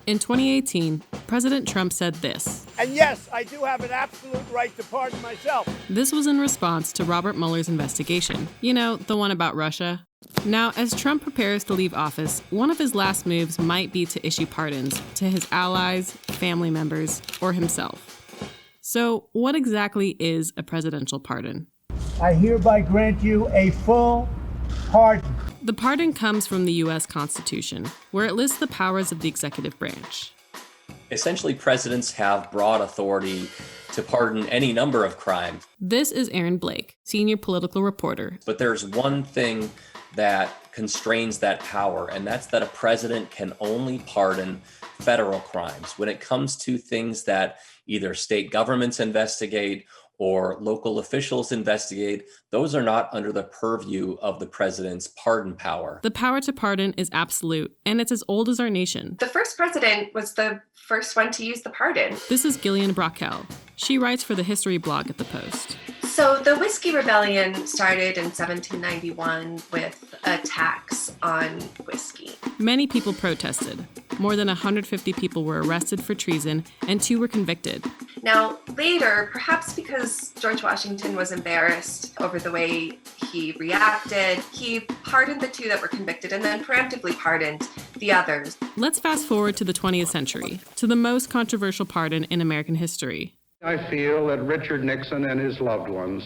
In 2018, President Trump said this. And yes, I do have an absolute right to pardon myself. This was in response to Robert Mueller's investigation. You know, the one about Russia. Now, as Trump prepares to leave office, one of his last moves might be to issue pardons to his allies, family members, or himself. So, what exactly is a presidential pardon? I hereby grant you a full pardon. The pardon comes from the U.S. Constitution, where it lists the powers of the executive branch. Essentially, presidents have broad authority to pardon any number of crimes. This is Aaron Blake, senior political reporter. But there's one thing that constrains that power, and that's that a president can only pardon federal crimes. When it comes to things that either state governments investigate or local officials investigate, those are not under the purview of the president's pardon power. The power to pardon is absolute, and it's as old as our nation. The first president was the first one to use the pardon. This is Gillian Brockel. She writes for the history blog at The Post. So the Whiskey Rebellion started in 1791 with a tax on whiskey. Many people protested. More than 150 people were arrested for treason, and 2 were convicted. Now, later, perhaps because George Washington was embarrassed over the way he reacted, he pardoned the 2 that were convicted and then preemptively pardoned the others. Let's fast forward to the 20th century, to the most controversial pardon in American history. I feel that Richard Nixon and his loved ones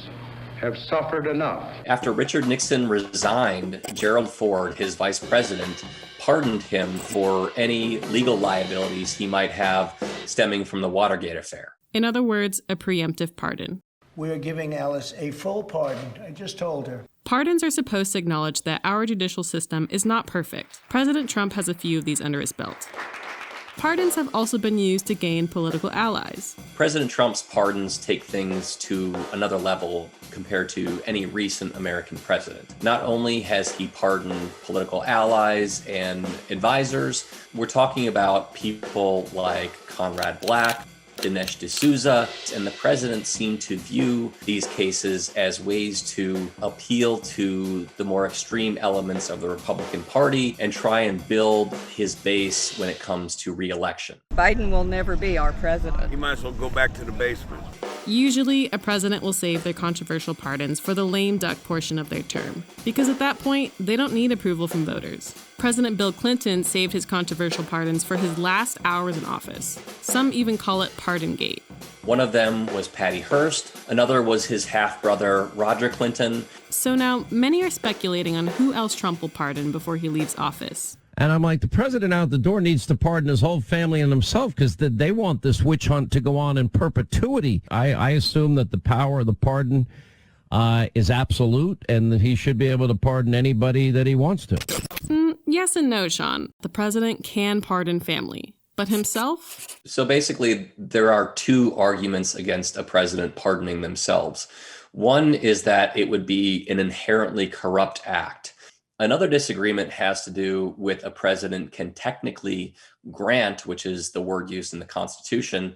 have suffered enough. After Richard Nixon resigned, Gerald Ford, his vice president, pardoned him for any legal liabilities he might have stemming from the Watergate affair. In other words, a preemptive pardon. We are giving Alice a full pardon. I just told her. Pardons are supposed to acknowledge that our judicial system is not perfect. President Trump has a few of these under his belt. Pardons have also been used to gain political allies. President Trump's pardons take things to another level compared to any recent American president. Not only has he pardoned political allies and advisors, we're talking about people like Conrad Black, Dinesh D'Souza, and the president seemed to view these cases as ways to appeal to the more extreme elements of the Republican Party and try and build his base when it comes to re-election. Biden will never be our president. He might as well go back to the basement. Usually, a president will save their controversial pardons for the lame duck portion of their term, because at that point, they don't need approval from voters. President Bill Clinton saved his controversial pardons for his last hours in office. Some even call it Pardongate. One of them was Patty Hearst. Another was his half-brother, Roger Clinton. So now, many are speculating on who else Trump will pardon before he leaves office. And I'm like, the president out the door needs to pardon his whole family and himself because they want this witch hunt to go on in perpetuity. I assume that the power of the pardon is absolute and that he should be able to pardon anybody that he wants to. Yes and no, Sean. The president can pardon family. But himself? So basically, there are 2 arguments against a president pardoning themselves. One is that it would be an inherently corrupt act. Another disagreement has to do with a president can technically grant, which is the word used in the Constitution,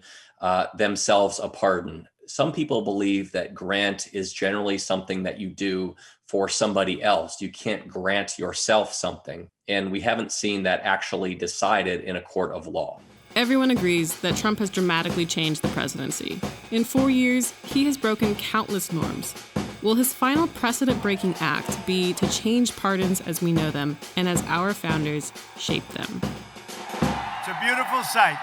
themselves a pardon. Some people believe that grant is generally something that you do for somebody else. You can't grant yourself something. And we haven't seen that actually decided in a court of law. Everyone agrees that Trump has dramatically changed the presidency. In 4 years, he has broken countless norms. Will his final precedent-breaking act be to change pardons as we know them and as our founders shaped them? It's a beautiful sight.